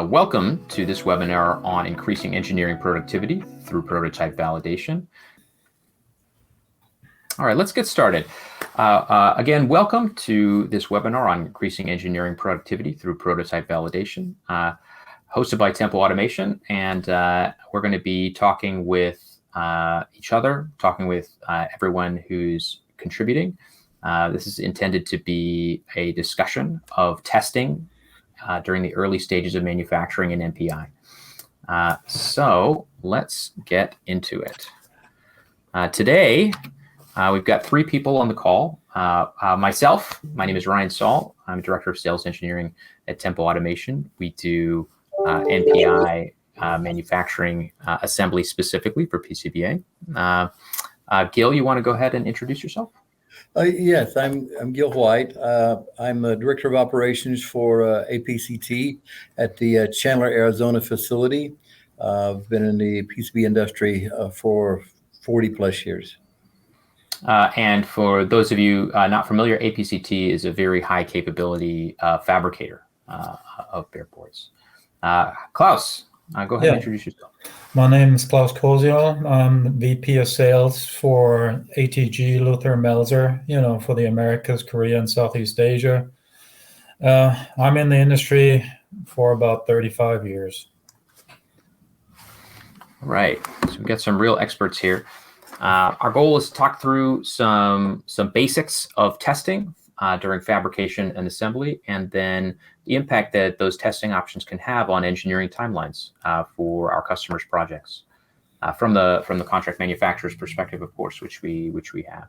Welcome to this webinar on increasing engineering productivity through prototype validation. All right, let's get started. Again, welcome to this webinar on increasing engineering productivity through prototype validation, hosted by Tempo Automation. And we're going to be talking with each other, talking with everyone who's contributing. This is intended to be a discussion of testing during the early stages of manufacturing in NPI. So let's get into it. Today, we've got three people on the call. Myself, my name is Ryan Saul. I'm Director of Sales Engineering at Tempo Automation. We do NPI manufacturing assembly specifically for PCBA. Gil, you want to go ahead and introduce yourself? Yes, I'm Gil White. I'm a Director of Operations for APCT at the Chandler, Arizona facility. I've been in the PCB industry for 40 plus years. And for those of you not familiar, APCT is a very high capability fabricator of bare boards. Klaus, go ahead and introduce yourself. My name is Laus Kozio. I'm VP of Sales for ATG Luther Melzer, for the Americas, Korea, and Southeast Asia. I'm in the industry for about 35 years. Right. So we've got some real experts here. Our goal is to talk through some basics of testing during fabrication and assembly, and then the impact that those testing options can have on engineering timelines for our customers' projects from the contract manufacturer's perspective, of course, which we have.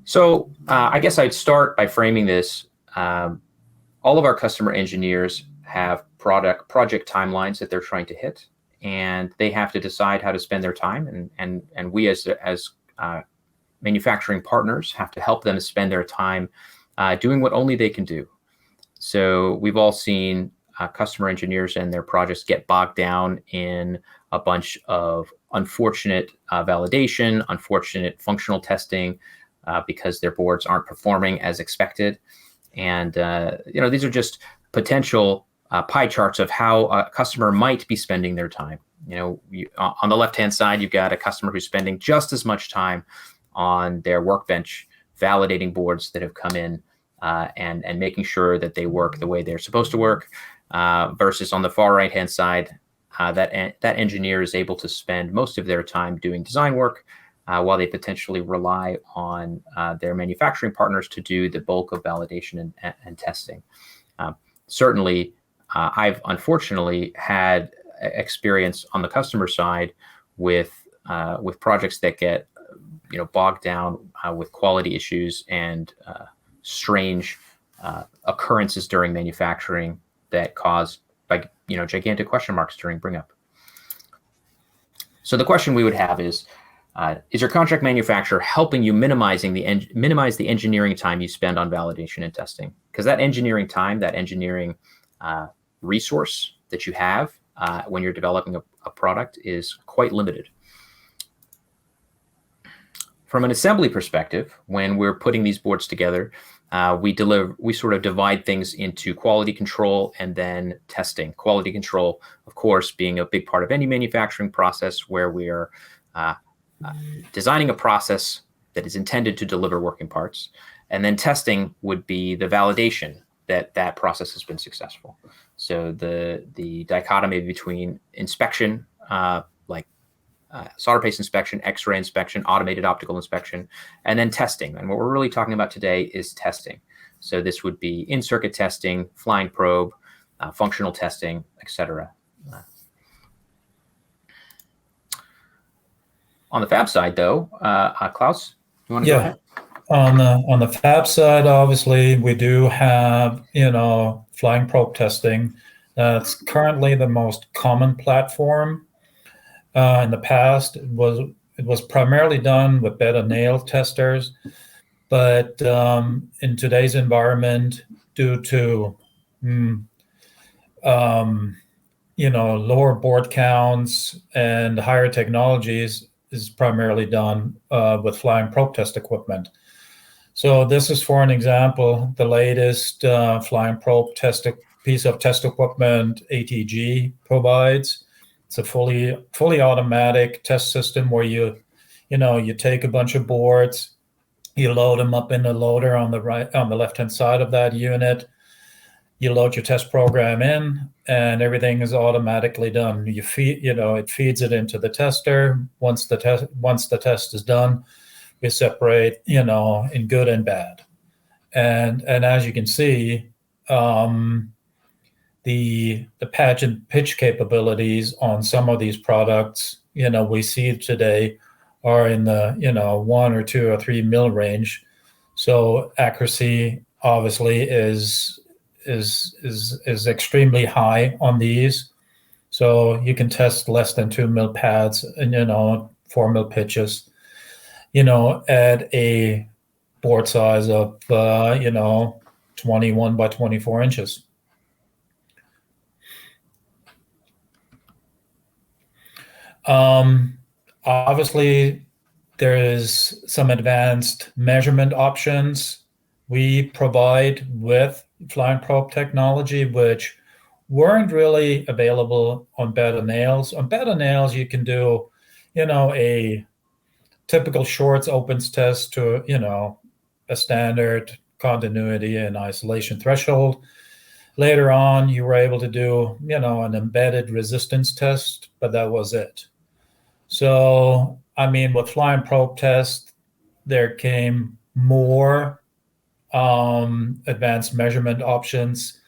So I guess I'd start by framing this. All of our customer engineers have project timelines that they're trying to hit, and they have to decide how to spend their time, and we as manufacturing partners have to help them spend their time doing what only they can do. So we've all seen customer engineers and their projects get bogged down in a bunch of unfortunate validation, unfortunate functional testing because their boards aren't performing as expected. And these are just potential pie charts of how a customer might be spending their time. On the left-hand side, you've got a customer who's spending just as much time on their workbench validating boards that have come in and making sure that they work the way they're supposed to work, versus on the far right-hand side, that engineer is able to spend most of their time doing design work while they potentially rely on their manufacturing partners to do the bulk of validation and testing. Certainly, I've unfortunately had experience on the customer side with projects that get bogged down with quality issues and strange occurrences during manufacturing that cause gigantic question marks during bring up. So the question we would have is your contract manufacturer helping you minimize the engineering time you spend on validation and testing? Because that engineering time, that engineering resource that you have when you're developing a product is quite limited. From an assembly perspective, when we're putting these boards together, we sort of divide things into quality control and then testing. Quality control, of course, being a big part of any manufacturing process where we are designing a process that is intended to deliver working parts. And then testing would be the validation that process has been successful. So the dichotomy between inspection, solder paste inspection, X-ray inspection, automated optical inspection, and then testing. And what we're really talking about today is testing. So this would be in-circuit testing, flying probe, functional testing, etc. On the fab side, though, Klaus, you want to go ahead? On the fab side, obviously, we do have flying probe testing. That's currently the most common platform. In the past, it was primarily done with bed and nail testers, but in today's environment, due to lower board counts and higher technologies, is primarily done with flying probe test equipment. So this is, for an example, the latest flying probe test piece of test equipment ATG provides. It's a fully automatic test system where you take a bunch of boards, you load them up in the loader on the left-hand side of that unit. You load your test program in, and everything is automatically done. It feeds it into the tester. Once the test is done, we separate, in good and bad. And as you can see, the patch and pitch capabilities on some of these products, we see today are in the 1 or 2 or 3 mil range. So accuracy obviously is extremely high on these. So you can test less than 2 mil pads and 4 mil pitches, at a board size of 21 by 24 inches. Obviously, there is some advanced measurement options we provide with flying probe technology, which weren't really available on bed of nails. On bed of nails, you can do, a typical shorts opens test to, a standard continuity and isolation threshold. Later on, you were able to do, an embedded resistance test, but that was it. So, with flying probe test, there came more advanced measurement options,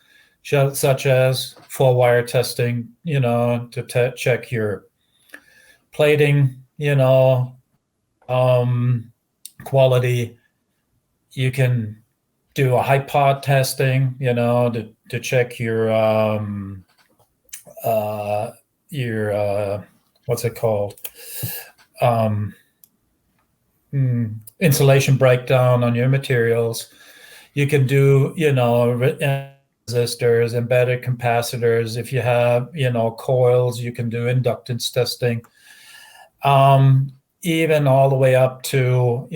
such as full wire testing, to check your plating, quality. You can do a high pod testing, to check your what's it called? Insulation breakdown on your materials. You can do, resistors, embedded capacitors. If you have, coils, you can do inductance testing. Even all the way up to,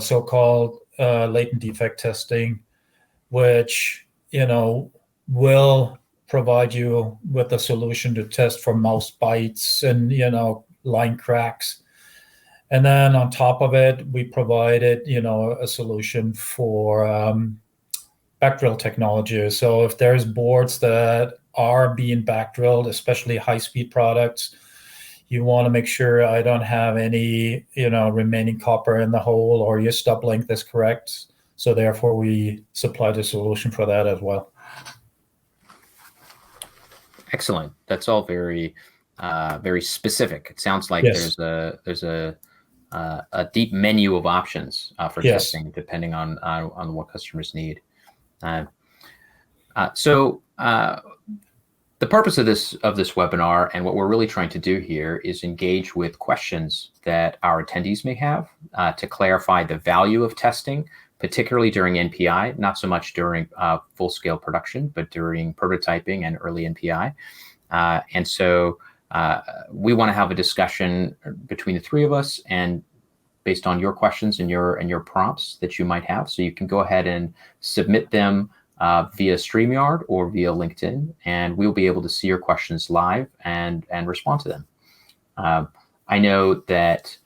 so-called latent defect testing, which, will provide you with a solution to test for mouse bites and, line cracks. And then on top of it, we provided, a solution for back drill technology. So if there's boards that are being back drilled, especially high-speed products, you want to make sure I don't have any, remaining copper in the hole, or your stub length is correct. So therefore, we supply the solution for that as well. Excellent. That's all very, very specific. It sounds like Yes. there's a deep menu of options for Yes. testing, depending on what customers need. So the purpose of this webinar, and what we're really trying to do here, is engage with questions that our attendees may have to clarify the value of testing, particularly during NPI, not so much during full-scale production, but during prototyping and early NPI. And so we want to have a discussion between the three of us, and based on your questions and your prompts that you might have. So you can go ahead and submit them via StreamYard or via LinkedIn, and we'll be able to see your questions live and respond to them. I know that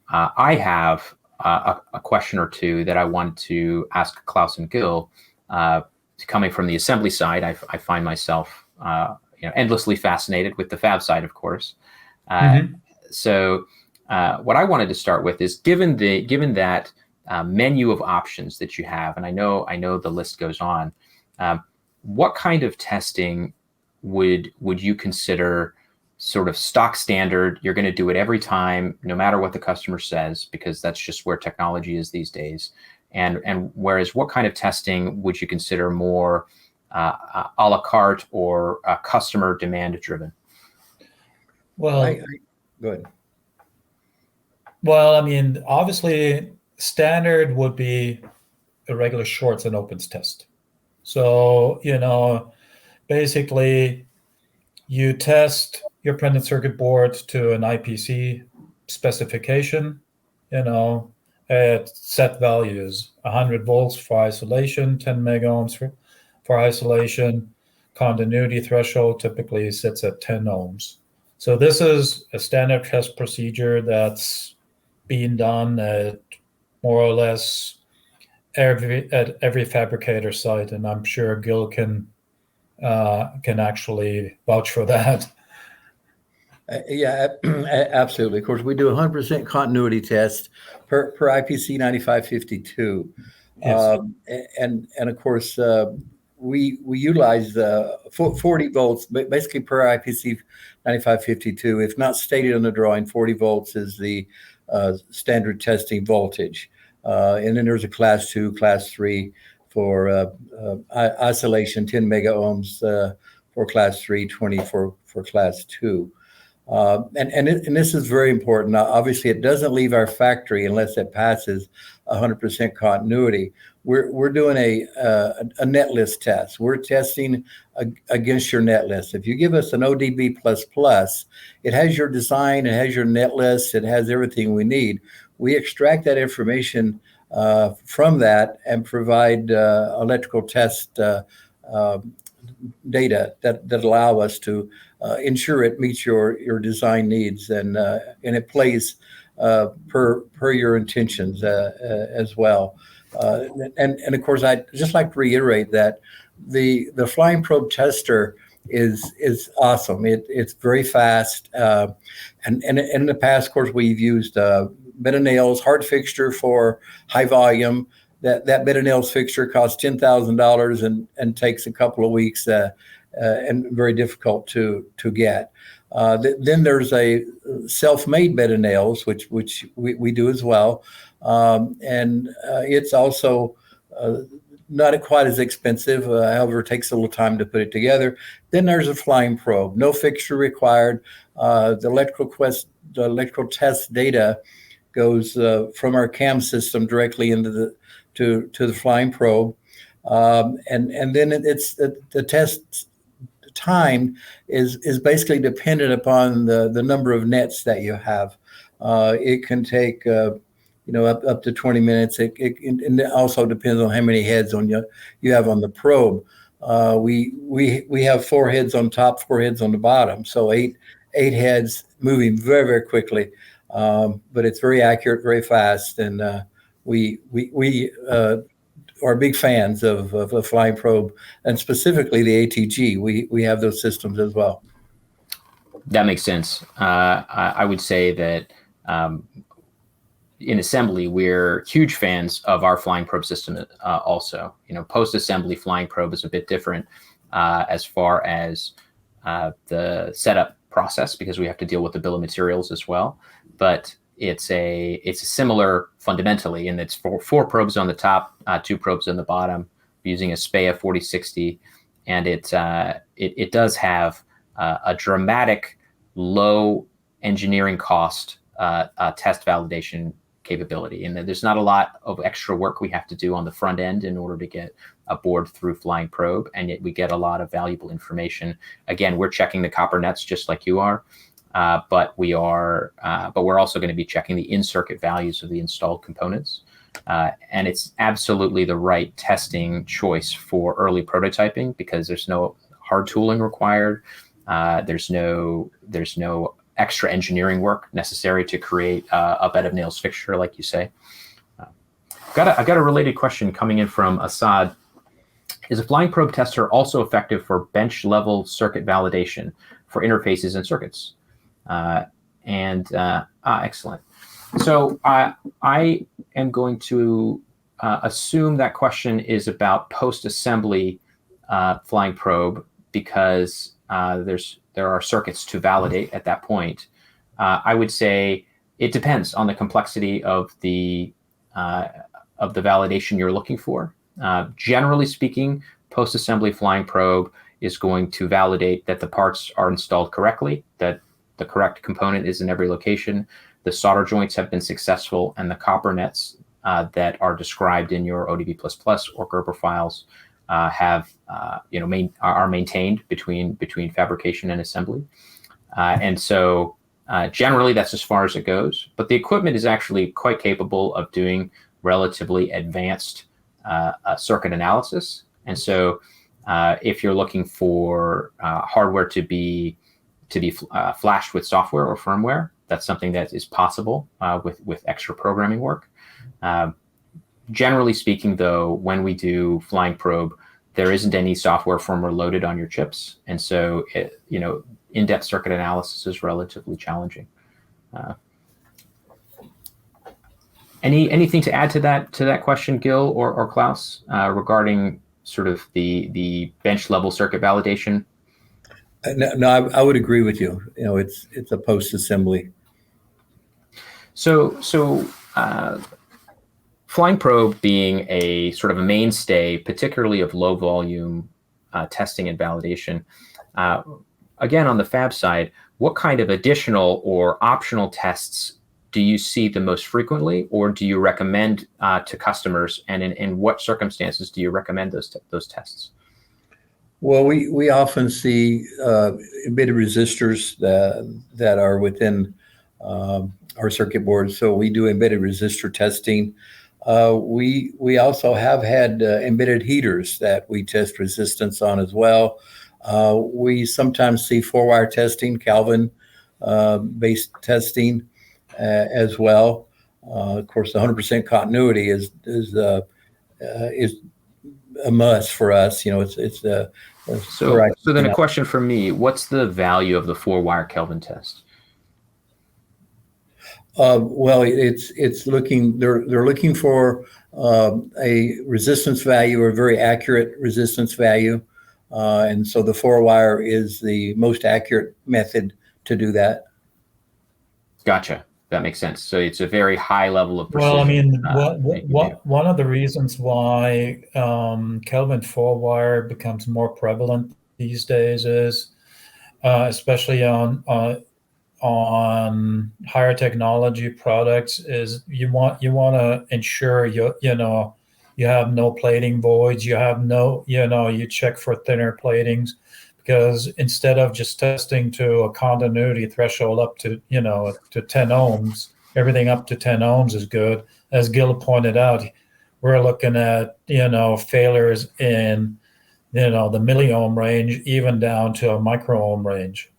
I have a question or two that I want to ask Klaus and Gil. Coming from the assembly side, I find myself endlessly fascinated with the fab side, of course. So what I wanted to start with is, given that menu of options that you have, and I know the list goes on, what kind of testing would you consider sort of stock standard? You're going to do it every time, no matter what the customer says, because that's just where technology is these days. And whereas, what kind of testing would you consider more a la carte or customer demand driven? Well, go ahead. Well, obviously, standard would be a regular shorts and opens test. So, basically, you test your printed circuit board to an IPC specification, at set values, 100 volts for isolation, 10 megohms for isolation, continuity threshold typically sits at 10 ohms. So this is a standard test procedure that's being done at more or less at every fabricator site, and I'm sure Gil can actually vouch for that. Yeah, absolutely. Of course, we do 100% continuity test per IPC 9552. Yes. And of course, we utilize 40 volts, basically per IPC 9552. If not stated on the drawing, 40 volts is the standard testing voltage. And then there's a class 2, class 3 for isolation, 10 mega ohms for class 3, 20 for class 2. And this is very important. Now, obviously, it doesn't leave our factory unless it passes 100% continuity. We're doing a net list test. We're testing against your net list. If you give us an ODB++, it has your design, it has your net list, it has everything we need. We extract that information from that and provide electrical test data that allow us to ensure it meets your design needs, and it plays per your intentions as well. And of course, I just like to reiterate that the flying probe tester is awesome. It's very fast, and in the past, of course, we've used bed of nails hard fixture for high volume. That bed of nails fixture costs $10,000 and takes a couple of weeks and very difficult to get. Then there's a self-made bed of nails, which we do as well, and it's also not quite as expensive. However, it takes a little time to put it together. Then there's a flying probe, no fixture required. The electrical test data goes from our CAM system directly into to the flying probe, and then it's the test time is basically dependent upon the number of nets that you have. It can take up to 20 minutes. It also depends on how many heads you have on the probe. We have 4 heads on top, 4 heads on the bottom, so eight heads moving very, very quickly. But it's very accurate, very fast, and we are big fans of the flying probe, and specifically the ATG. We have those systems as well. That makes sense. I would say that in assembly, we're huge fans of our flying probe system also. Post-assembly flying probe is a bit different as far as the setup process, because we have to deal with the bill of materials as well. But it's a similar fundamentally, and it's 4 probes on the top, 2 probes on the bottom, using a SPEA 4060, and it does have a dramatic low engineering cost test validation capability, and there's not a lot of extra work we have to do on the front end in order to get a board through flying probe, and yet we get a lot of valuable information. Again, we're checking the copper nets just like you are. But we're also going to be checking the in-circuit values of the installed components, and it's absolutely the right testing choice for early prototyping, because there's no hard tooling required. There's no extra engineering work necessary to create a bed of nails fixture, like you say. I've got a related question coming in from Assad. Is a flying probe tester also effective for bench level circuit validation for interfaces and circuits? Excellent. So I am going to assume that question is about post-assembly flying probe, because there are circuits to validate at that point. I would say it depends on the complexity of the validation you're looking for. Generally speaking, post-assembly flying probe is going to validate that the parts are installed correctly, that the correct component is in every location, the solder joints have been successful, and the copper nets that are described in your ODB++ or Gerber files are maintained between fabrication and assembly. And so generally that's as far as it goes, but the equipment is actually quite capable of doing relatively advanced circuit analysis. And so If you're looking for hardware to be flashed with software or firmware, that's something that is possible with extra programming work. Generally speaking, though, when we do flying probe, there isn't any software firmware loaded on your chips, and so in-depth circuit analysis is relatively challenging. Anything to add to that question, Gil or Klaus, regarding sort of the bench level circuit validation? No, I would agree with you. It's a post assembly. So flying probe being a sort of a mainstay, particularly of low volume testing and validation. Again, on the fab side, what kind of additional or optional tests do you see the most frequently, or do you recommend to customers, and in what circumstances do you recommend those tests? Well, we often see embedded resistors that are within our circuit board, so we do embedded resistor testing. We also have had embedded heaters that we test resistance on as well. We sometimes see 4-wire testing, Kelvin based testing as well. Of course, 100% continuity is a must for us. So then a question for me: what's the value of the 4-wire Kelvin test? Well, it's looking. They're looking for a resistance value, or a very accurate resistance value, and so the 4-wire is the most accurate method to do that. Gotcha. That makes sense. So it's a very high level of precision. Well, I mean, one of the reasons why Kelvin 4-wire becomes more prevalent these days is, especially on higher technology products, is you want to ensure you have no plating voids. You check for thinner platings, because instead of just testing to a continuity threshold up to to 10 ohms, everything up to 10 ohms is good. As Gil pointed out, we're looking at failures in the milliohm range, even down to a micro-ohm range.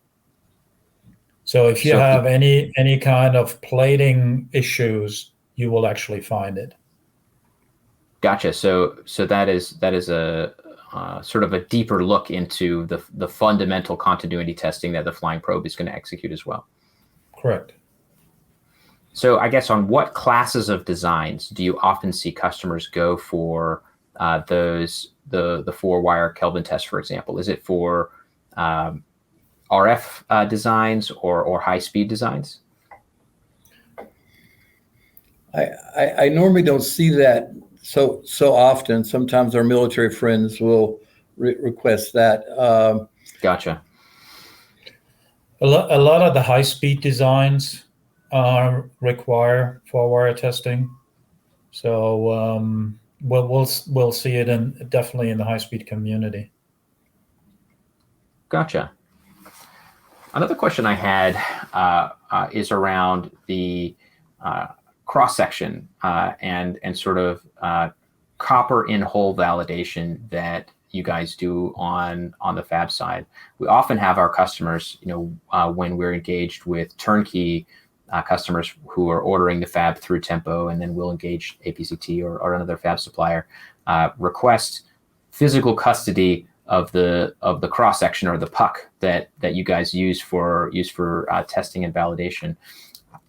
So if you have any kind of plating issues, you will actually find it. Gotcha. So that is a sort of a deeper look into the fundamental continuity testing that the flying probe is going to execute as well. Correct. So I guess, on what classes of designs do you often see customers go for the 4-wire Kelvin test, for example? Is it for RF designs or high-speed designs? I normally don't see that so often. Sometimes our military friends will request that. Gotcha. A lot of the high-speed designs require 4-wire testing, so we'll see it definitely in the high-speed community. Gotcha. Another question I had is around the cross-section and sort of copper in-hole validation that you guys do on the fab side. We often have our customers, when we're engaged with turnkey customers who are ordering the fab through Tempo, and then we'll engage APCT or another fab supplier, request physical custody of the cross section, or the puck that you guys use for testing and validation.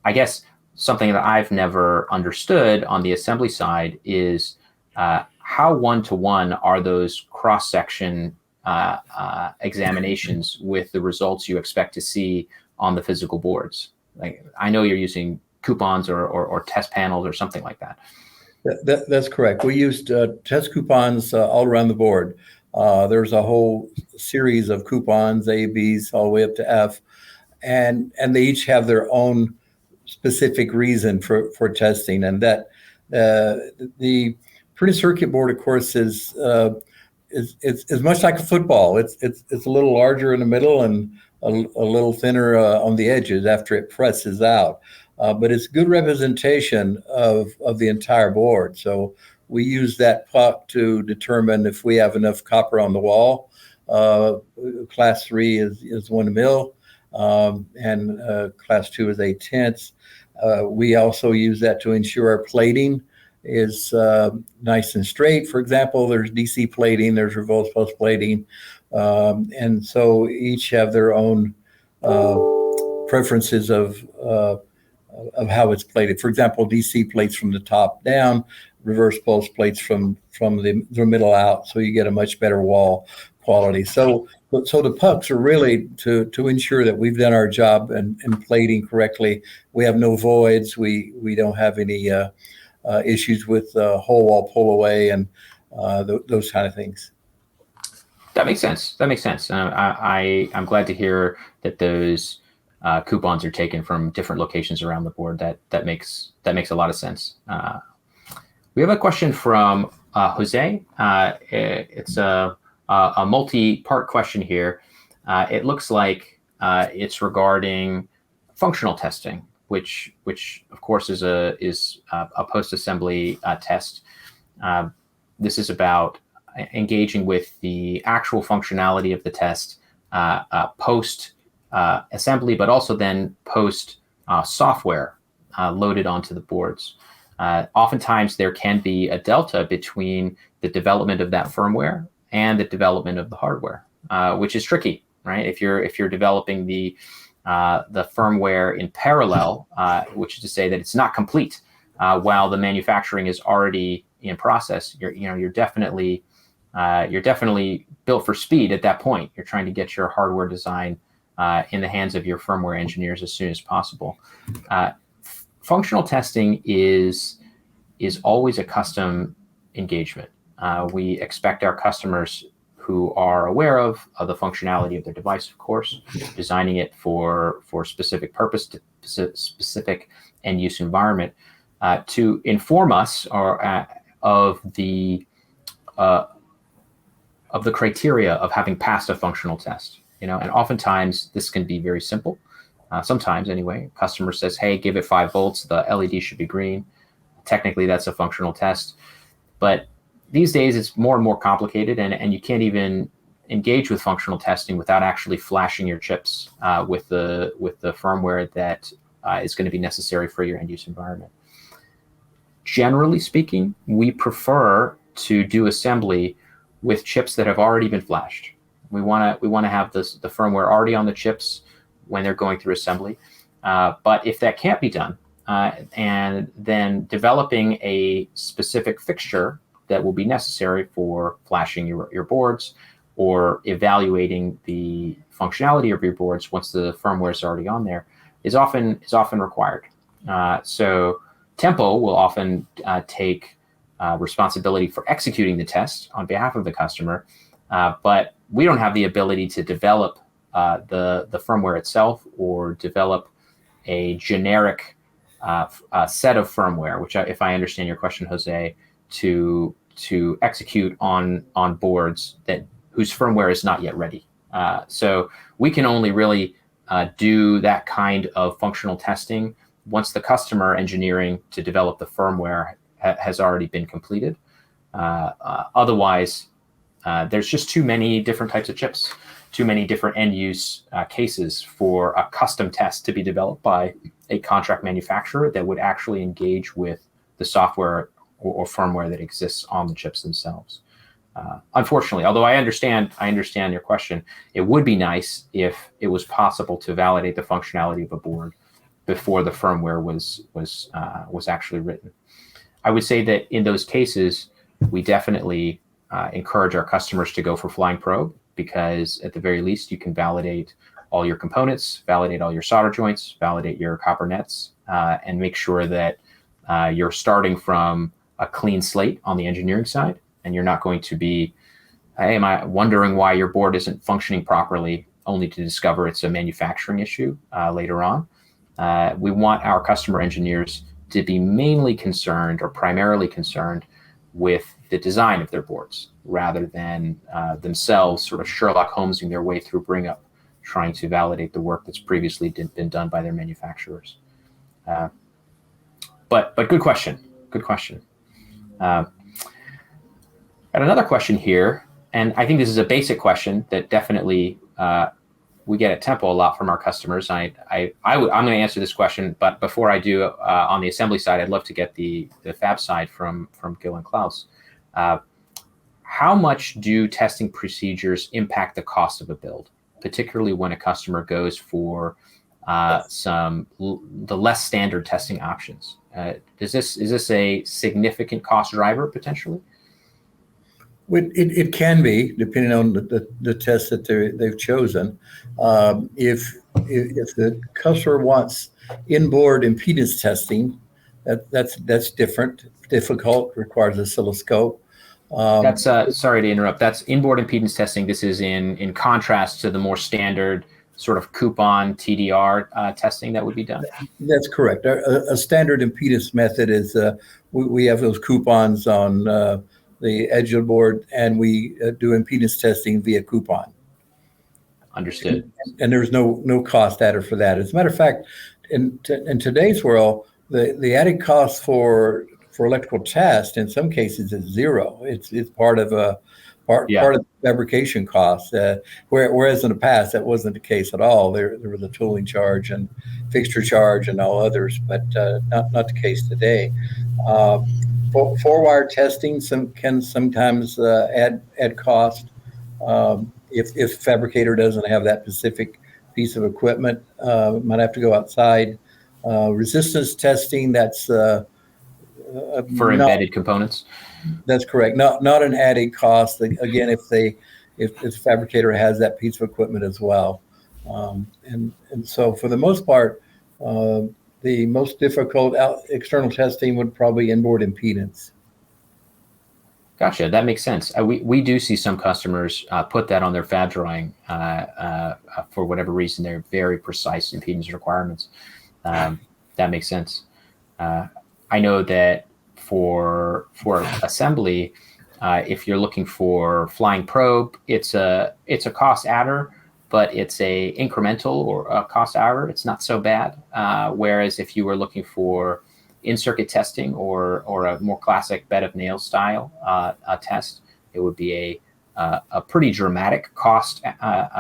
I guess something that I've never understood on the assembly side is how one-to-one are those cross section examinations with the results you expect to see on the physical boards. Like, I know you're using coupons or test panels or something like that. That's correct. We used test coupons all around the board. There's a whole series of coupons, A, Bs, all the way up to F, and they each have their own specific reason for testing. And that the printed circuit board, of course, is much like a football. It's a little larger in the middle and a little thinner on the edges after it presses out. But it's good representation of the entire board. So we use that puck to determine if we have enough copper on the wall. Class 3 is 1 mil, and Class 2 is 8/10. We also use that to ensure our plating is nice and straight. For example, there's DC plating, there's reverse post plating, and so each have their own preferences of how it's plated. For example, DC plates from the top down, reverse post plates from the middle out, so you get a much better wall quality. So the pucks are really to ensure that we've done our job and plating correctly. We have no voids. We don't have any issues with whole wall pull away and those kind of things. That makes sense. I'm glad to hear that those coupons are taken from different locations around the board. That makes a lot of sense. We have a question from Jose. It's a multi-part question here. It looks like it's regarding functional testing, which of course is a post-assembly test. This is about engaging with the actual functionality of the test post assembly, but also then post software loaded onto the boards. Oftentimes there can be a delta between the development of that firmware and the development of the hardware, which is tricky, right? If you're developing the firmware in parallel, which is to say that it's not complete while the manufacturing is already in process, you're definitely built for speed at that point. You're trying to get your hardware design in the hands of your firmware engineers as soon as possible. Functional testing is always a custom engagement. We expect our customers who are aware of the functionality of their device, of course, designing it for specific purpose, specific end use environment, to inform us of the criteria of having passed a functional test. And oftentimes this can be very simple. Sometimes anyway, customer says, hey, give it 5 volts, the LED should be green. Technically that's a functional test, but these days it's more and more complicated, and you can't even engage with functional testing without actually flashing your chips with the firmware that is going to be necessary for your end use environment. Generally speaking, we prefer to do assembly with chips that have already been flashed. We want to have the firmware already on the chips when they're going through assembly. But if that can't be done, and then developing a specific fixture that will be necessary for flashing your boards or evaluating the functionality of your boards once the firmware is already on there is often required. So Tempo will often take responsibility for executing the test on behalf of the customer, but we don't have the ability to develop the firmware itself or develop a generic set of firmware, which, if I understand your question, Jose, to execute on boards whose firmware is not yet ready. So we can only really do that kind of functional testing once the customer engineering to develop the firmware has already been completed. Otherwise, there's just too many different types of chips, too many different end use cases for a custom test to be developed by a contract manufacturer that would actually engage with the software or firmware that exists on the chips themselves. Unfortunately, although I understand your question, it would be nice if it was possible to validate the functionality of a board before the firmware was actually written. I would say that in those cases, we definitely encourage our customers to go for flying probe, because at the very least you can validate all your components, validate all your solder joints, validate your copper nets, and make sure that you're starting from a clean slate on the engineering side, and you're not going to be, hey, am I wondering why your board isn't functioning properly, only to discover it's a manufacturing issue later on. We want our customer engineers to be mainly concerned or primarily concerned with the design of their boards, rather than themselves sort of Sherlock Holmesing their way through bring up, trying to validate the work that's previously been done by their manufacturers. But good question. And another question here, and I think this is a basic question that definitely we get at Tempo a lot from our customers. I'm going to answer this question, but before I do, on the assembly side, I'd love to get the fab side from Gil and Klaus. How much do testing procedures impact the cost of a build, particularly when a customer goes for the less standard testing options? Is this a significant cost driver potentially? It can be, depending on the test that they've chosen. If the customer wants inboard impedance testing, that's difficult, requires oscilloscope. That's sorry to interrupt. That's inboard impedance testing. This is in contrast to the more standard sort of coupon TDR testing that would be done. That's correct. A standard impedance method is we have those coupons on the edge of the board, and we do impedance testing via coupon. Understood. And there's no cost added for that. As a matter of fact, in today's world, the added cost for electrical test in some cases is zero. It's part of part of the fabrication cost. Whereas in the past that wasn't the case at all. There was a tooling charge and fixture charge and all others, but not the case today. Four-wire testing can sometimes add cost if fabricator doesn't have that specific piece of equipment. Might have to go outside. Resistance testing, that's for embedded components. That's correct. Not an added cost. Again, if the fabricator has that piece of equipment as well, and so for the most part, the most difficult external testing would probably inboard impedance. Gotcha. That makes sense. We do see some customers put that on their fab drawing for whatever reason. They're very precise impedance requirements. That makes sense. I know that for assembly, if you're looking for flying probe, it's a cost adder, but it's a incremental or a cost adder. It's not so bad. Whereas if you were looking for in-circuit testing or a more classic bed of nails style test, it would be a pretty dramatic cost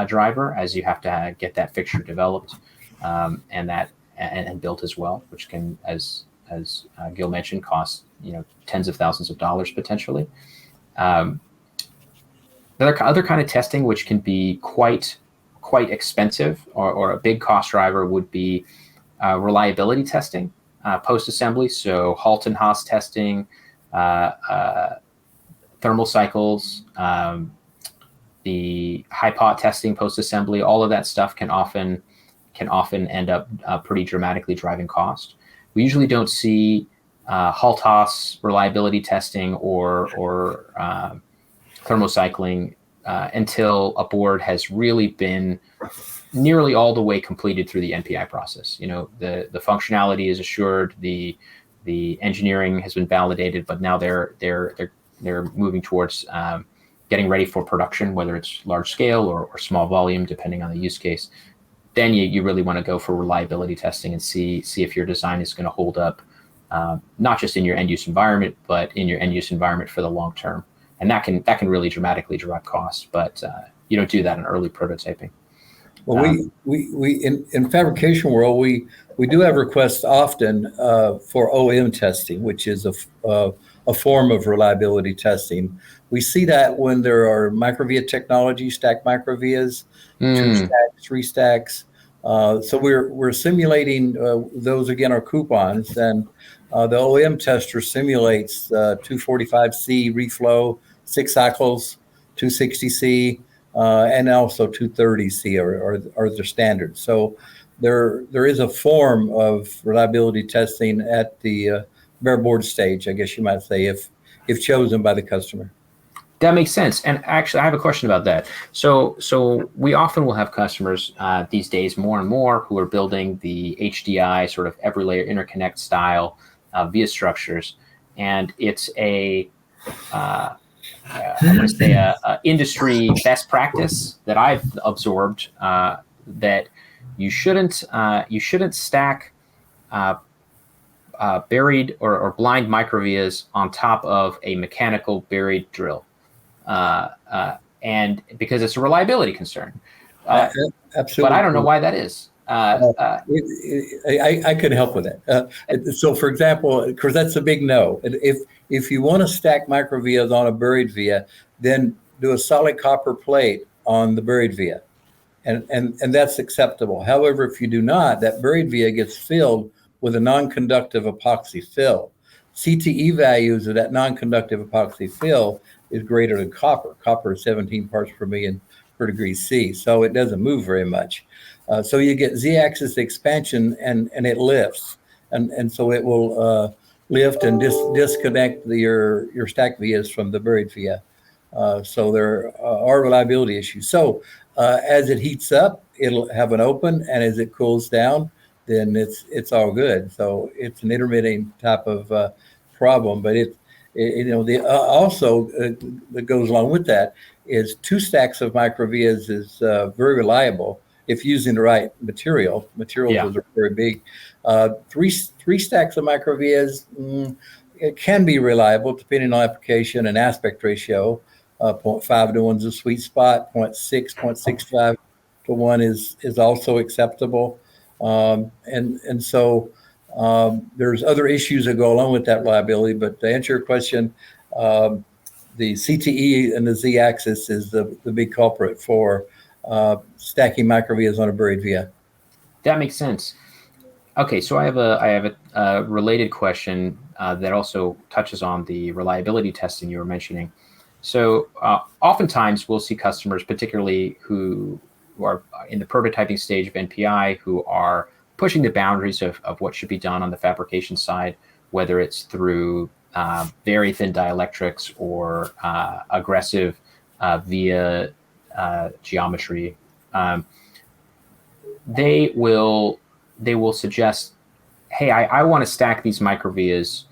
driver, as you have to get that fixture developed and built as well, which can, as Gil mentioned, cost tens of thousands of dollars potentially. Other kind of testing which can be quite expensive or a big cost driver would be reliability testing post-assembly. So Halt and Haas testing, thermal cycles, the high pot testing post-assembly. All of that stuff can often end up pretty dramatically driving cost. We usually don't see Halt Haas reliability testing or thermocycling until a board has really been nearly all the way completed through the NPI process. The functionality is assured, the engineering has been validated, but now they're moving towards getting ready for production, whether it's large scale or small volume, depending on the use case. Then you really want to go for reliability testing and see if your design is going to hold up, not just in your end use environment, but in your end use environment for the long term. And that can really dramatically drive costs, but you don't do that in early prototyping. Well, we in fabrication world, we do have requests often for OEM testing, which is a form of reliability testing. We see that when there are microvia technology, stacked microvias, 2 stacks, 3 stacks. So we're simulating those, again, are coupons, and the OEM tester simulates 245C reflow, 6 cycles, 260C. And also 230C are the standards. So there is a form of reliability testing at the bare board stage, I guess you might say, if chosen by the customer. That makes sense. And actually, I have a question about that. So we often will have customers these days more and more who are building the HDI sort of every layer interconnect style via structures, and it's I'm going to say a industry best practice that I've absorbed that you shouldn't stack buried or blind microvias on top of a mechanical buried drill. and because it's a reliability concern. Absolutely. But I don't know why that is. I could help with that. So, for example, because that's a big no. If you want to stack micro vias on a buried via, then do a solid copper plate on the buried via, and that's acceptable. However, if you do not, that buried via gets filled with a non-conductive epoxy fill. CTE values of that non-conductive epoxy fill is greater than copper. Copper is 17 parts per million per degree C, so it doesn't move very much. So you get z-axis expansion, and it lifts, and so it will lift and disconnect your stack vias from the buried via. So there are reliability issues. So as it heats up, it'll have an open, and as it cools down, then it's all good. So it's an intermittent type of problem, but also that goes along with that is 2 stacks of microvias is very reliable if using the right materials. Those are very big. Three stacks of microvias, it can be reliable depending on application and aspect ratio. 0.5 to 1 is a sweet spot. 0.65 to 1 is also acceptable. And so there's other issues that go along with that reliability. But to answer your question, the CTE and the z-axis is the big culprit for stacking microvias on a buried via. That makes sense. Okay, so I have a related question that also touches on the reliability testing you were mentioning. So oftentimes we'll see customers, particularly who are in the prototyping stage of NPI, who are pushing the boundaries of what should be done on the fabrication side, whether it's through very thin dielectrics or aggressive via geometry. They will suggest, hey, I want to stack these microvias,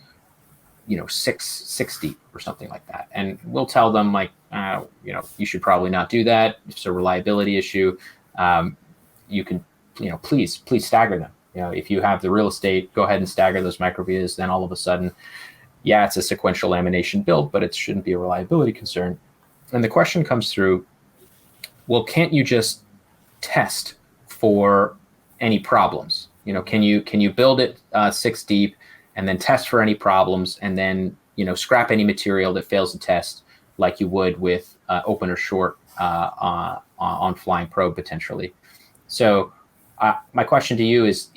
six deep or something like that, and we'll tell them like, you should probably not do that. It's a reliability issue. You can, please stagger them. If you have the real estate, go ahead and stagger those microvias. Then all of a sudden, yeah, it's a sequential lamination build, but it shouldn't be a reliability concern. And the question comes through, well, can't you just test for any problems? Can you build it 6 deep and then test for any problems, and then scrap any material that fails the test, like you would with open or short on flying probe potentially? So my question to you is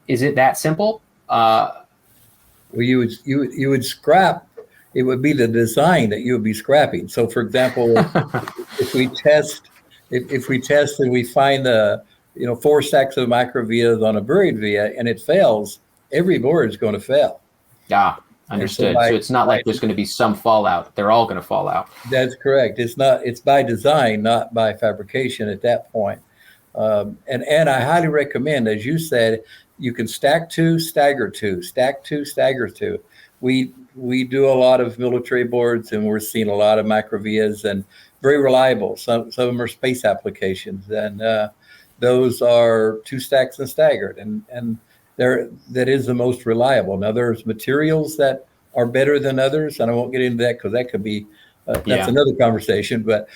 it that simple? Well, you would scrap. It would be the design that you would be scrapping. So, for example, if we test and we find 4 stacks of microvias on a buried via and it fails, every board is going to fail. Yeah, understood. So it's not like there's going to be some fallout. They're all going to fall out. That's correct. It's by design, not by fabrication at that point. And I highly recommend, as you said, you can stack 2, stagger 2, stack 2, stagger 2. We do a lot of military boards, and we're seeing a lot of microvias, and very reliable. Some of them are space applications, and those are 2 stacks and staggered, and that is the most reliable. Now there's materials that are better than others, and I won't get into that because that could be that's another conversation. But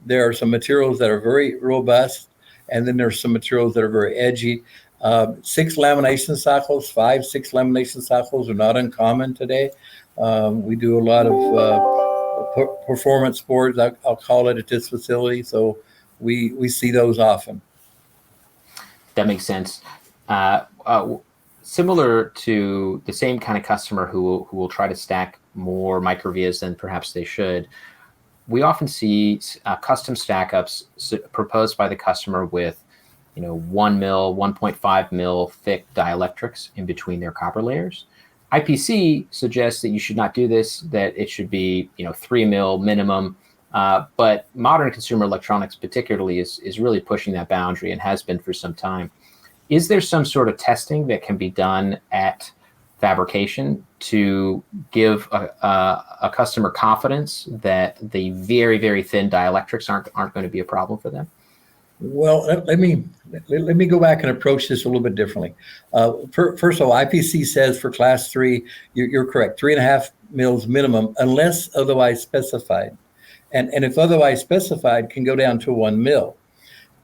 there are some materials that are very robust, and then there's some materials that are very edgy. 6 lamination cycles, 5-6 lamination cycles are not uncommon today. We do a lot of performance boards, I'll call it, at this facility. So we see those often. That makes sense. Similar to the same kind of customer who will try to stack more microvias than perhaps they should, we often see custom stack-ups proposed by the customer with 1 mil, 1.5 mil thick dielectrics in between their copper layers. IPC suggests that you should not do this, that it should be 3 mil minimum. But modern consumer electronics particularly is really pushing that boundary and has been for some time. Is there some sort of testing that can be done at fabrication to give a customer confidence that the very, very thin dielectrics aren't going to be a problem for them? Well, let me go back and approach this a little bit differently. First of all, IPC says for class 3, you're correct, 3.5 mils minimum, unless otherwise specified. and if otherwise specified, can go down to 1 mil.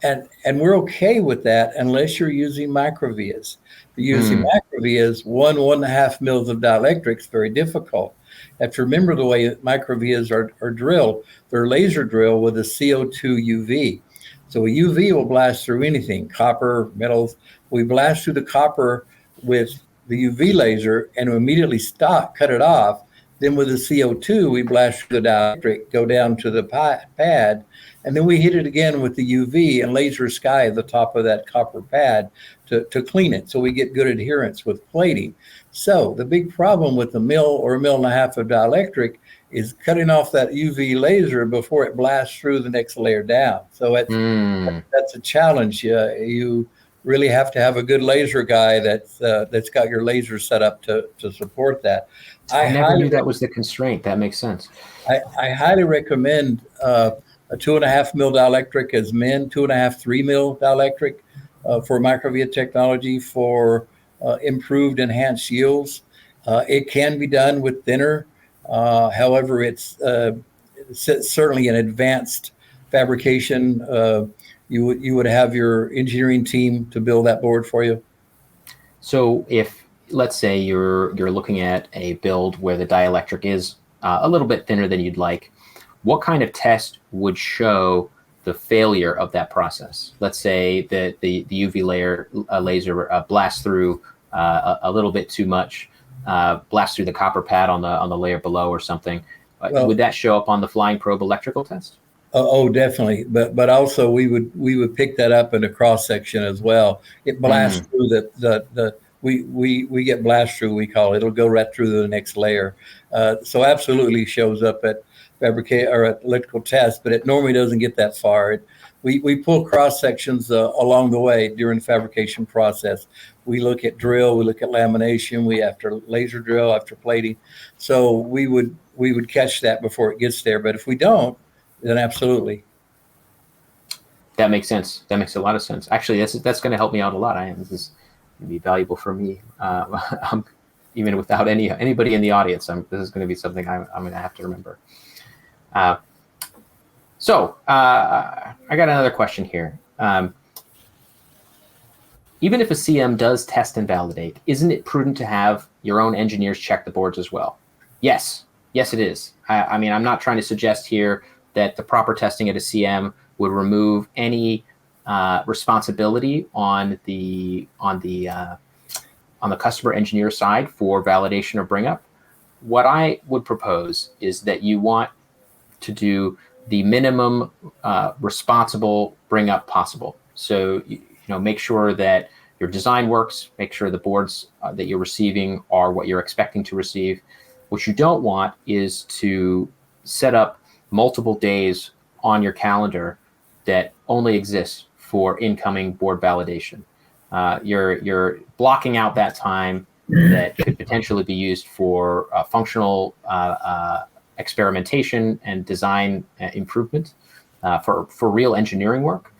And we're okay with that unless you're using microvias. If you're using microvias, 1.5 mils of dielectric is very difficult. You have to remember the way microvias are drilled. They're laser drilled with a CO2 UV. So a UV will blast through anything, copper, metals. We blast through the copper with the UV laser and immediately cut it off. Then with the CO2, we blast through the dielectric, go down to the pad, and then we hit it again with the UV and laser sky at the top of that copper pad to clean it. So we get good adherence with plating. So the big problem with the mil or 1.5 mils of dielectric is cutting off that UV laser before it blasts through the next layer down. So that's a challenge. You really have to have a good laser guy that's got your laser set up to support that. I never knew that was the constraint. That makes sense. I highly recommend a 2.5 mil dielectric as min, 2.5, 3 mil dielectric for microvia technology for improved, enhanced yields. It can be done with thinner. However, it's certainly an advanced fabrication. You would have your engineering team to build that board for you. So if, let's say you're looking at a build where the dielectric is a little bit thinner than you'd like, what kind of test would show the failure of that process? Let's say that the UV laser blasts through a little bit too much, blasts through the copper pad on the layer below or something. Would that show up on the flying probe electrical test? Oh, definitely. But also we would pick that up in a cross section as well. It blasts through we get blast through, we call it. It'll go right through the next layer. So absolutely shows up at fabricate or at electrical test, but it normally doesn't get that far. We pull cross sections along the way during the fabrication process. We look at drill, we look at lamination, we after laser drill, after plating. So we would catch that before it gets there. But if we don't, then absolutely. That makes sense. That makes a lot of sense. Actually, that's going to help me out a lot. This is going to be valuable for me. Even without anybody in the audience, this is going to be something I'm going to have to remember. So I got another question here. Even if a CM does test and validate, isn't it prudent to have your own engineers check the boards as well? Yes, it is. I mean, I'm not trying to suggest here that the proper testing at a CM would remove any responsibility on the customer engineer side for validation or bring up. What I would propose is that you want to do the minimum responsible bring up possible. So make sure that your design works, make sure the boards that you're receiving are what you're expecting to receive. What you don't want is to set up multiple days on your calendar that only exists for incoming board validation. You're blocking out that time that could potentially be used for functional experimentation and design improvement for real engineering work.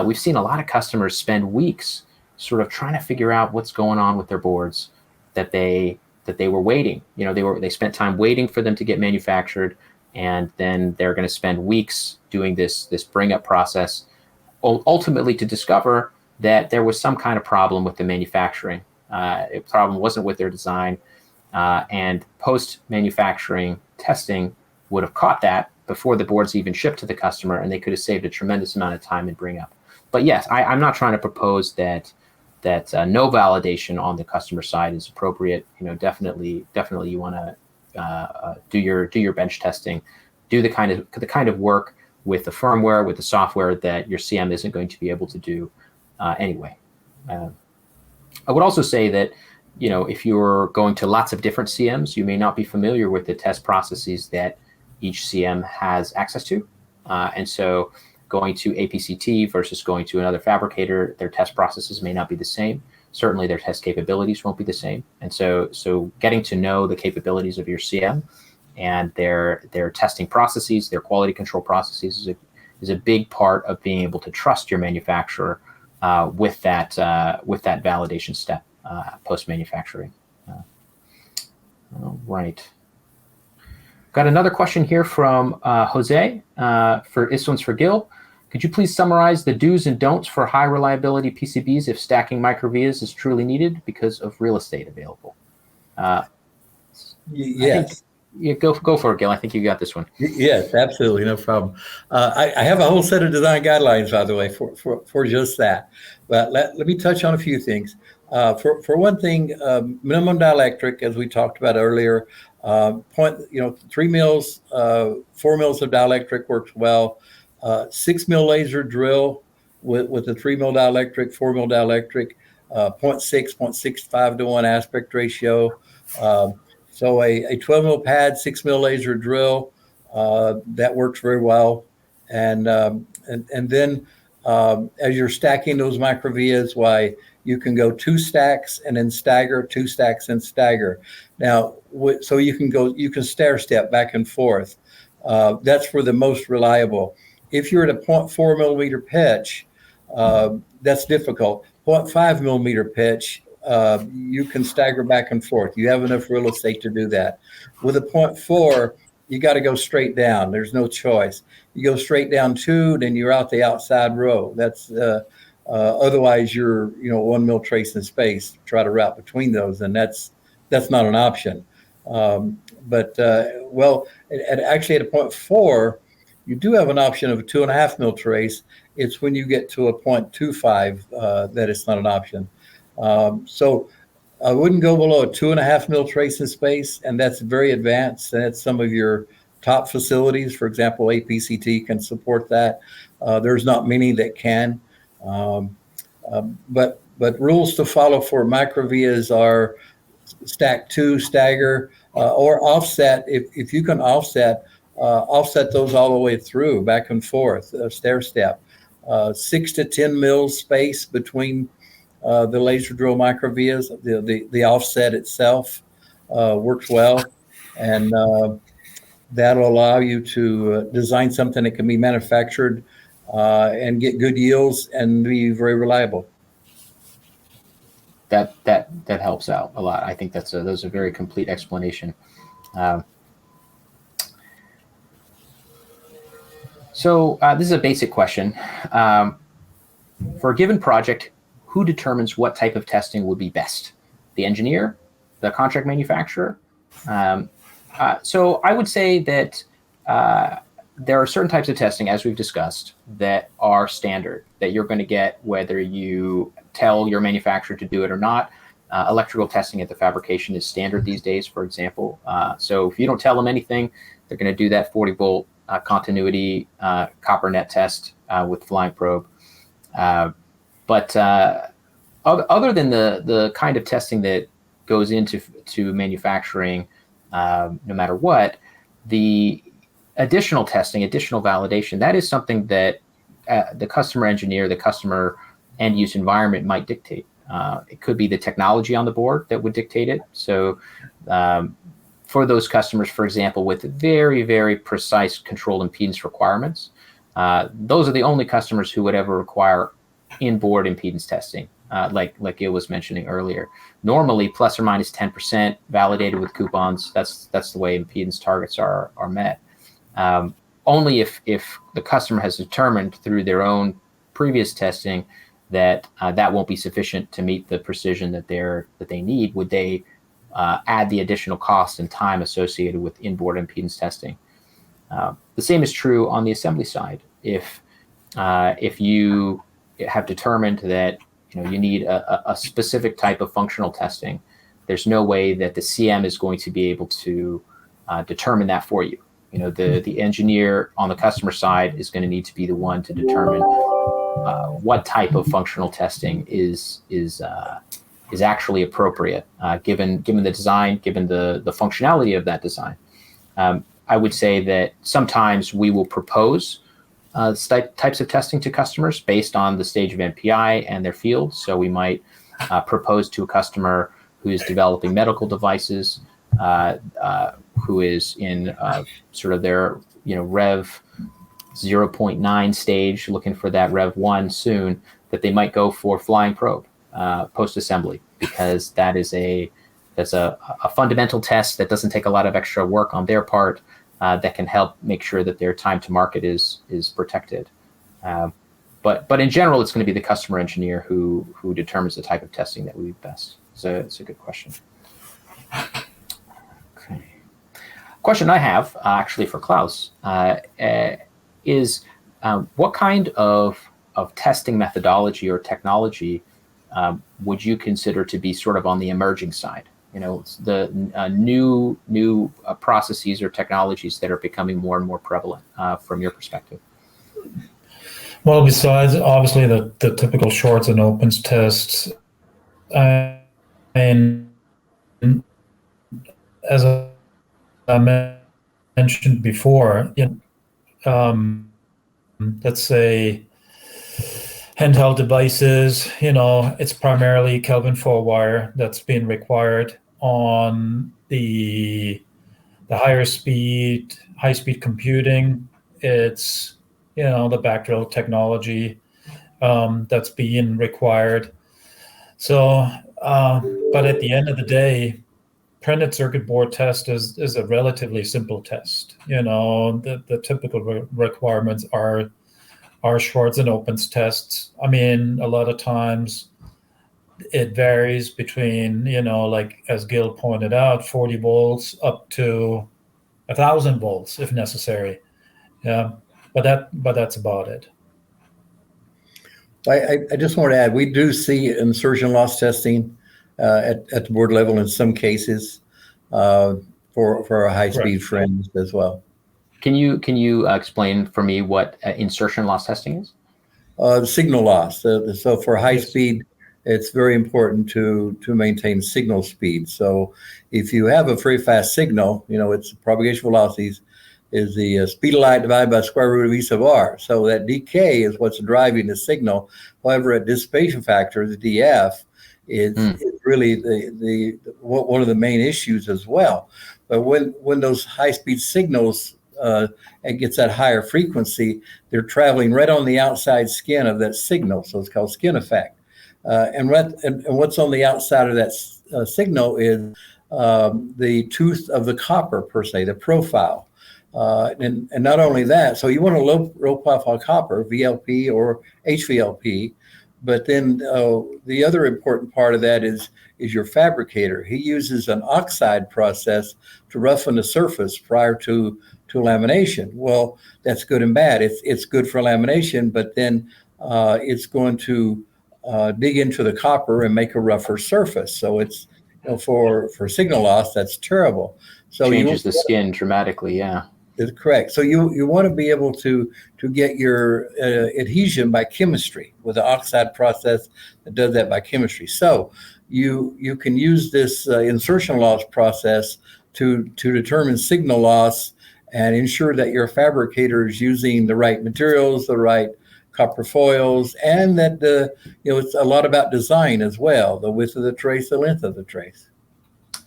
We've seen a lot of customers spend weeks sort of trying to figure out what's going on with their boards that they were waiting. They spent time waiting for them to get manufactured, and then they're going to spend weeks doing this bring up process, ultimately to discover that there was some kind of problem with the manufacturing. The problem wasn't with their design, and post-manufacturing testing would have caught that before the boards even shipped to the customer, and they could have saved a tremendous amount of time in bring up. But yes, I'm not trying to propose that no validation on the customer side is appropriate. Definitely you want to do your bench testing, do the kind of work with the firmware, with the software that your CM isn't going to be able to do anyway. I would also say that if you're going to lots of different CMs, you may not be familiar with the test processes that each CM has access to, and so going to APCT versus going to another fabricator, their test processes may not be the same. Certainly their test capabilities won't be the same. And so getting to know the capabilities of your CM and their testing processes, their quality control processes is a big part of being able to trust your manufacturer with that validation step post-manufacturing. All right. Got another question here from Jose. This one's for Gil. Could you please summarize the do's and don'ts for high reliability PCBs if stacking microvias is truly needed because of real estate available? Yes. Go for it, Gil. I think you got this one. Yes, absolutely, no problem. I have a whole set of design guidelines, by the way, for just that. But let me touch on a few things. For one thing, minimum dielectric, as we talked about earlier, 3 mils, 4 mils of dielectric works well. 6 mil laser drill with a 3 mil dielectric, 4 mil dielectric, 0.65 to 1 aspect ratio. So a 12 mil pad, 6 mil laser drill, that works very well. And then as you're stacking those microvias, why you can go 2 stacks and then stagger, 2 stacks and stagger. Now, so you can stair step back and forth. That's for the most reliable. If you're at a 0.4 millimeter pitch, that's difficult. 0.5 millimeter pitch, you can stagger back and forth. You have enough real estate to do that. With a 0.4, you got to go straight down. There's no choice. You go straight down 2, then you're out the outside row. That's otherwise you're 1 mil trace in space. Try to route between those, and that's not an option. Actually at a 0.4, you do have an option of a 2.5 mil trace. It's when you get to a 0.25 that it's not an option. So I wouldn't go below a 2.5 mil trace in space, and that's very advanced. And that's some of your top facilities. For example, APCT can support that. There's not many that can. But rules to follow for microvias are stack 2, stagger, or offset. If you can offset those all the way through, back and forth, stair step. 6 to 10 mils space between the laser drill microvias. The offset itself works well, and that'll allow you to design something that can be manufactured and get good yields and be very reliable. That helps out a lot. I think that's a very complete explanation. So this is a basic question. For a given project, who determines what type of testing would be best? The engineer, the contract manufacturer? So I would say that there are certain types of testing, as we've discussed, that are standard, that you're going to get whether you tell your manufacturer to do it or not. Electrical testing at the fabrication is standard these days, for example. So if you don't tell them anything, they're going to do that 40-volt continuity copper net test with flying probe. But other than the kind of testing that goes into manufacturing, no matter what, the additional testing, additional validation, that is something that the customer engineer, the customer end use environment might dictate. It could be the technology on the board that would dictate it. So for those customers, for example, with very, very precise controlled impedance requirements, those are the only customers who would ever require in-board impedance testing, like Gil was mentioning earlier. Normally, plus or minus 10% validated with coupons. That's the way impedance targets are met. Only if the customer has determined through their own previous testing that that won't be sufficient to meet the precision that they need, would they add the additional cost and time associated with in-board impedance testing. The same is true on the assembly side. If you have determined that you need a specific type of functional testing, there's no way that the CM is going to be able to determine that for you. The engineer on the customer side is going to need to be the one to determine what type of functional testing is actually appropriate, given the design, given the functionality of that design. I would say that sometimes we will propose types of testing to customers based on the stage of NPI and their field. So we might propose to a customer who is developing medical devices, who is in sort of their Rev 0.9 stage, looking for that Rev 1 soon, that they might go for flying probe post-assembly, because that's a fundamental test that doesn't take a lot of extra work on their part. that can help make sure that their time to market is protected. But in general, it's going to be the customer engineer who determines the type of testing that would be best. So it's a good question. Okay. Question I have actually for Klaus is what kind of testing methodology or technology would you consider to be sort of on the emerging side? The new processes or technologies that are becoming more and more prevalent from your perspective. Well, besides obviously the typical shorts and opens tests, and as I mentioned before, let's say handheld devices, it's primarily Kelvin full wire that's being required. On the high speed computing, it's the backdrop technology that's being required. So, but at the end of the day, printed circuit board test is a relatively simple test. The typical requirements are shorts and opens tests. I mean, a lot of times it varies between, like as Gil pointed out, 40 volts up to 1,000 volts if necessary. Yeah, but that's about it. I just want to add, we do see insertion loss testing at the board level in some cases for our high-speed friends as well. Can you explain for me what insertion loss testing is? The signal loss. So for high speed, it's very important to maintain signal speed. So if you have a very fast signal, its propagation velocities is the speed of light divided by the square root of E sub r. So that dk is what's driving the signal. However, at dissipation factor, the df, is really one of the main issues as well. But when those high speed signals it gets that higher frequency, they're traveling right on the outside skin of that signal. So it's called skin effect. And what's on the outside of that signal is the tooth of the copper, per se, the profile. And not only that, so you want a low profile copper, VLP or HVLP, but then the other important part of that is your fabricator. He uses an oxide process to roughen the surface prior to lamination. Well, that's good and bad. It's good for lamination, but then it's going to dig into the copper and make a rougher surface. So it's for signal loss, that's terrible. So changes the skin dramatically. Yeah, is correct. So you want to be able to get your adhesion by chemistry with the oxide process that does that by chemistry. So you can use this insertion loss process to determine signal loss and ensure that your fabricator is using the right materials, the right copper foils, and that it's a lot about design as well, the width of the trace, the length of the trace.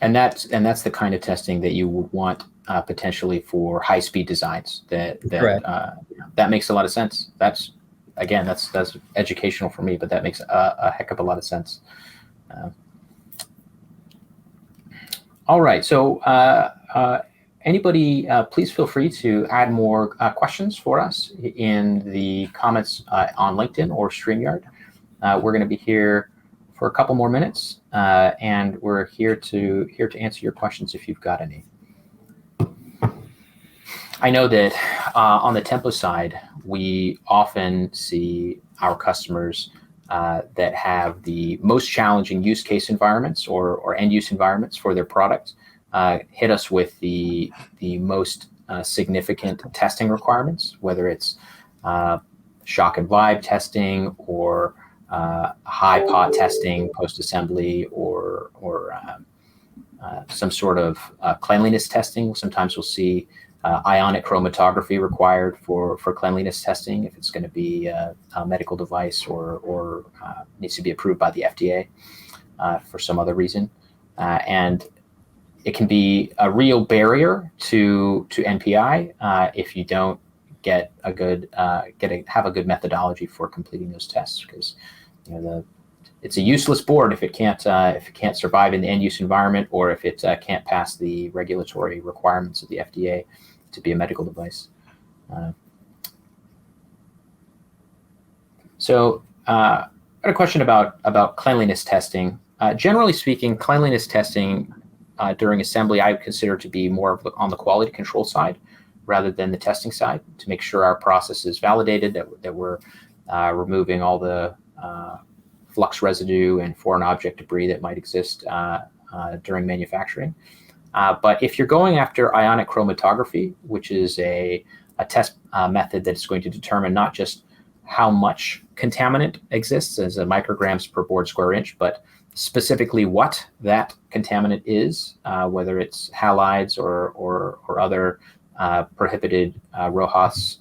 And that's the kind of testing that you would want potentially for high-speed designs. That makes a lot of sense. That's educational for me, but that makes a heck of a lot of sense. All right, so anybody, please feel free to add more questions for us in the comments on LinkedIn or StreamYard. We're going to be here for a couple more minutes, and we're here to answer your questions if you've got any. I know that on the tempo side, we often see our customers that have the most challenging use case environments or end use environments for their products hit us with the most significant testing requirements, whether it's shock and vibe testing or high pot testing post-assembly or some sort of cleanliness testing. Sometimes we'll see ionic chromatography required for cleanliness testing if it's going to be a medical device or needs to be approved by the FDA for some other reason. And it can be a real barrier to NPI if you don't get a good have a good methodology for completing those tests, because it's a useless board if it can't survive in the end use environment, or if it can't pass the regulatory requirements of the FDA to be a medical device. So I got a question about cleanliness testing. Generally speaking, cleanliness testing during assembly I would consider to be more of on the quality control side rather than the testing side, to make sure our process is validated, that we're removing all the flux residue and foreign object debris that might exist during manufacturing. But if you're going after ionic chromatography, which is a test method that's going to determine not just how much contaminant exists as a micrograms per board square inch, but specifically what that contaminant is, whether it's halides or other prohibited RoHS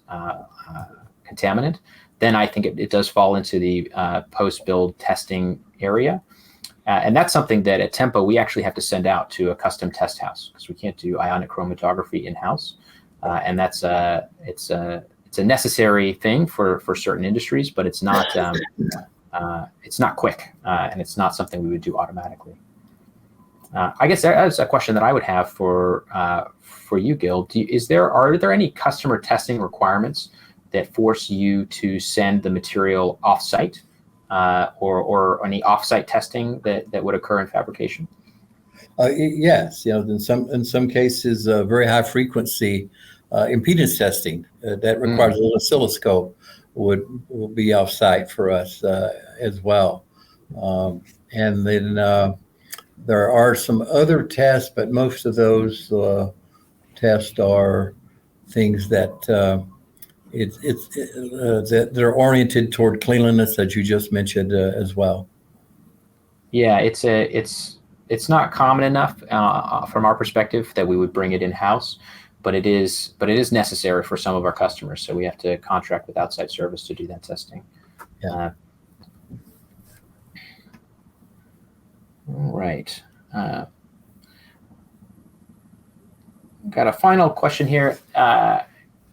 contaminant, then I think it does fall into the post-build testing area. And that's something that at Tempo, we actually have to send out to a custom test house because we can't do ionic chromatography in-house. And that's it's a necessary thing for certain industries, but it's not quick, and it's not something we would do automatically. I guess that's a question that I would have for you, Gil. Are there any customer testing requirements that force you to send the material off-site, or any off-site testing that would occur in fabrication? Yes, in some cases, very high frequency impedance testing that requires an oscilloscope will be off-site for us as well. And then there are some other tests, but most of those tests are things that that they're oriented toward cleanliness, as you just mentioned as well. Yeah, it's not common enough from our perspective that we would bring it in-house, but it is necessary for some of our customers. So we have to contract with outside service to do that testing. Yeah. All right. Got a final question here.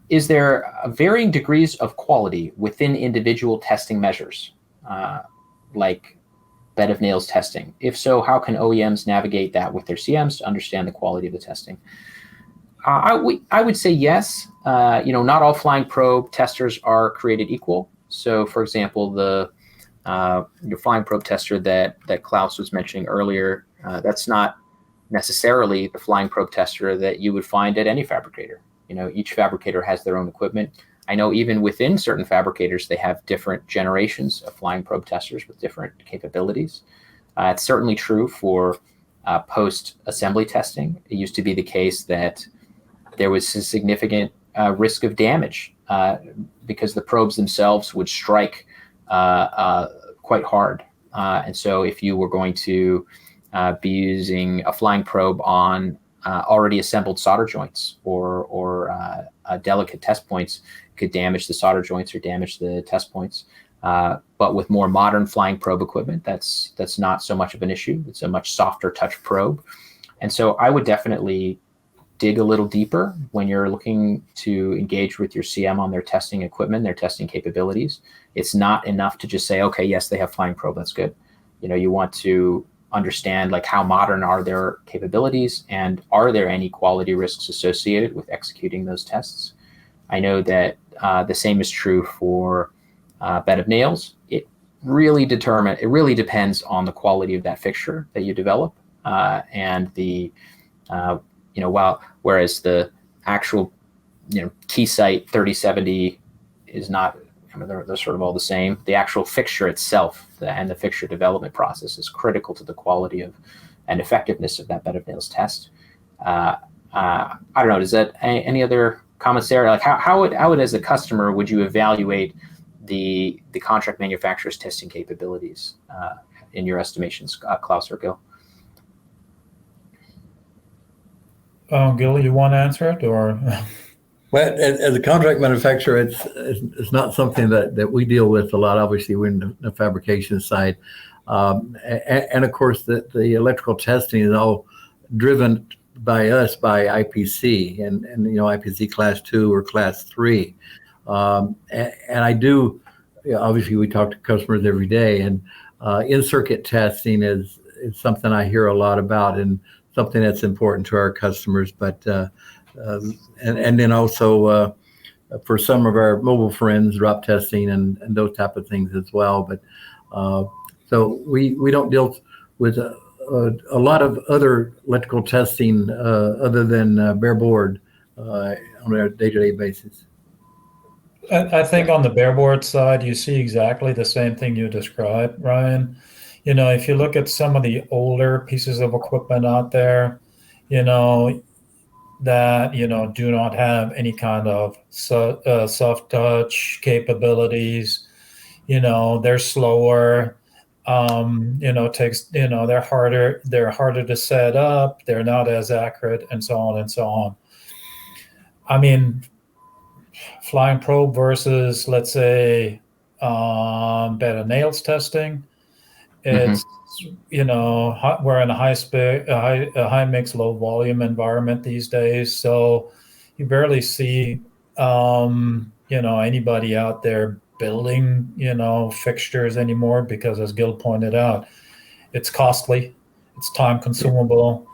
Is there varying degrees of quality within individual testing measures, like bed of nails testing? If so, how can OEMs navigate that with their CMs to understand the quality of the testing? I would say yes. Not all flying probe testers are created equal. So, for example, the flying probe tester that Klaus was mentioning earlier, that's not necessarily the flying probe tester that you would find at any fabricator. Each fabricator has their own equipment. I know even within certain fabricators, they have different generations of flying probe testers with different capabilities. It's certainly true for post-assembly testing. It used to be the case that there was a significant risk of damage because the probes themselves would strike quite hard. And so if you were going to be using a flying probe on already assembled solder joints or delicate test points, could damage the solder joints or damage the test points. But with more modern flying probe equipment, that's not so much of an issue. It's a much softer touch probe. And so I would definitely dig a little deeper when you're looking to engage with your CM on their testing equipment, their testing capabilities. It's not enough to just say, okay, yes, they have flying probe, that's good. You want to understand like how modern are their capabilities and are there any quality risks associated with executing those tests. I know that the same is true for bed of nails. It really depends on the quality of that fixture that you develop and the whereas the actual Keysight 3070 is not. They're sort of all the same. The actual fixture itself and the fixture development process is critical to the quality of and effectiveness of that bed of nails test. I don't know. Does that any other comments there? Like how would as a customer would you evaluate the contract manufacturer's testing capabilities in your estimations, Klaus or Gil? Gil, you want to answer it or? Well, as a contract manufacturer, it's not something that we deal with a lot. Obviously, we're in the fabrication side, and of course, the electrical testing is all driven by us by IPC and IPC Class 2 or Class 3, and I do. Obviously, we talk to customers every day, and in-circuit testing is something I hear a lot about and something that's important to our customers, but. and then also for some of our mobile friends, drop testing and those type of things as well. But so we don't deal with a lot of other electrical testing other than bare board on a day-to-day basis. I think on the bare board side, you see exactly the same thing you described, Ryan. If you look at some of the older pieces of equipment out there, that do not have any kind of soft touch capabilities. They're slower. Takes they're harder to set up. They're not as accurate, and so on and so on. I mean, flying probe versus, let's say, bed of nails testing. It's we're in a high mix, low volume environment these days, so you barely see anybody out there building fixtures anymore, because, as Gil pointed out, it's costly, it's time consumable,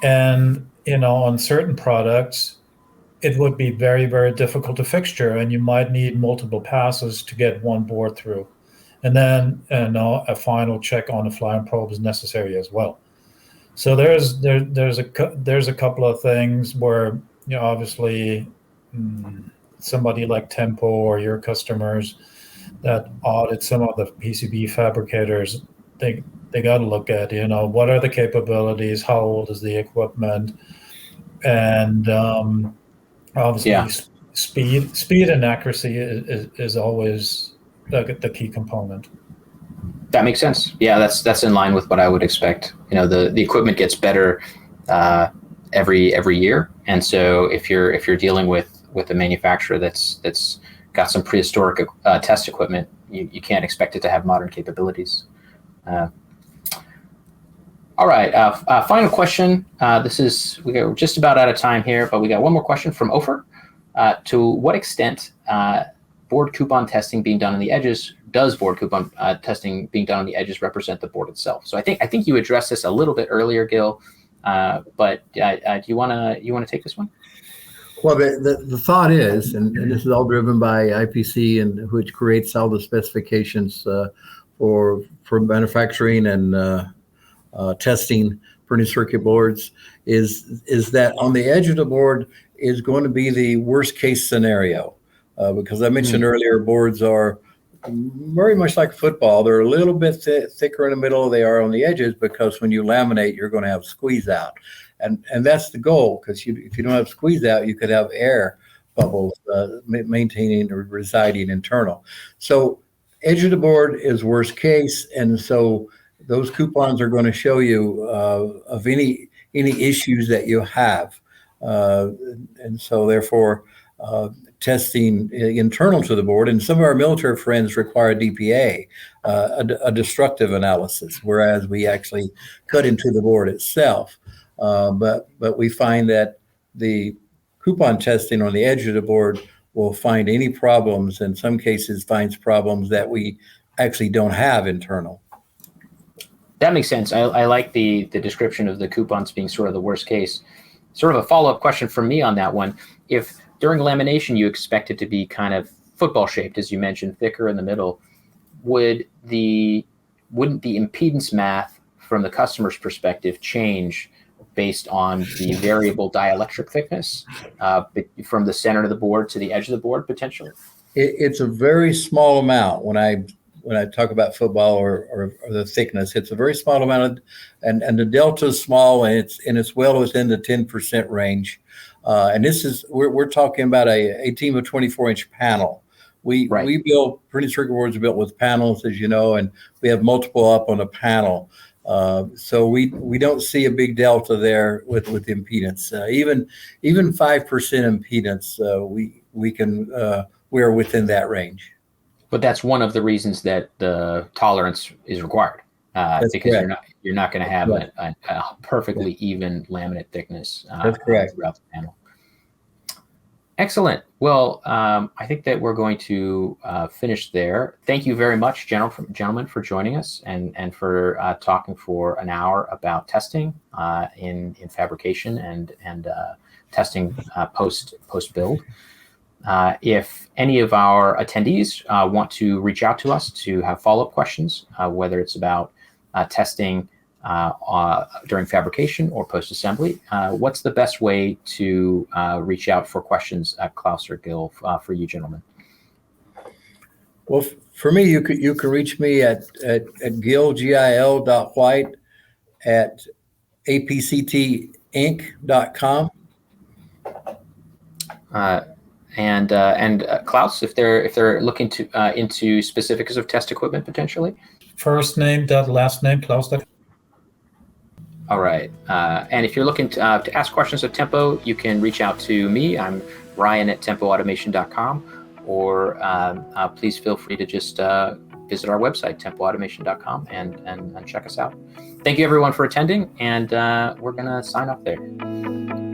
and on certain products it would be very, very difficult to fixture, and you might need multiple passes to get one board through. And then a final check on the flying probe is necessary as well. So there's a couple of things where obviously somebody like Tempo or your customers that audit some of the PCB fabricators, they got to look at what are the capabilities, how old is the equipment, and obviously speed and accuracy is always the key component. That makes sense. Yeah, that's in line with what I would expect. The equipment gets better every year, and so if you're dealing with a manufacturer that's got some prehistoric test equipment, you can't expect it to have modern capabilities. All right, final question. We're just about out of time here, but we got one more question from Ofer. To what extent board coupon testing being done on the edges testing being done on the edges represent the board itself? So I think you addressed this a little bit earlier, Gil, but do you want to take this one? Well, the thought is, and this is all driven by IPC, and which creates all the specifications for manufacturing and testing printed circuit boards, is that on the edge of the board is going to be the worst case scenario, because I mentioned earlier, boards are very much like football. They're a little bit thicker in the middle than they are on the edges, because when you laminate, you're going to have squeeze out, and that's the goal, because if you don't have squeeze out, you could have air bubbles maintaining or residing internal. So edge of the board is worst case, and so those coupons are going to show you of any issues that you have, and so therefore testing internal to the board. And some of our military friends require DPA, a destructive analysis, whereas we actually cut into the board itself. But we find that the coupon testing on the edge of the board will find any problems. In some cases, finds problems that we actually don't have internal. That makes sense. I like the description of the coupons being sort of the worst case. Sort of a follow-up question from me on that one. If during lamination you expect it to be kind of football shaped, as you mentioned, thicker in the middle, wouldn't the impedance math from the customer's perspective change based on the variable dielectric thickness from the center of the board to the edge of the board potentially? It's a very small amount. When I talk about football or the thickness, it's a very small amount, and the delta is small, and it's well within the 10% range. And this is we're talking about a 18 to 24-inch panel. We build printed circuit boards are built with panels, as you know, and we have multiple up on a panel. So we don't see a big delta there with impedance. Even 5% impedance, we're within that range. But that's one of the reasons that the tolerance is required, because correct. you're not going to have a perfectly even laminate thickness throughout the panel. Excellent. Well, I think that we're going to finish there. Thank you very much, gentlemen, for joining us and for talking for an hour about testing in fabrication and testing post build. If any of our attendees want to reach out to us to have follow-up questions, whether it's about testing during fabrication or post-assembly, what's the best way to reach out for questions at Klaus or Gil for you gentlemen? Well, for me, you can reach me at gil.white at apctinc.com. And Klaus, if they're looking to into specifics of test equipment potentially. First name, last name, Klaus. All right. And if you're looking to ask questions of Tempo, you can reach out to me. I'm Ryan at tempoautomation.com, or please feel free to just visit our website, tempoautomation.com, and check us out. Thank you everyone for attending, and we're going to sign off there.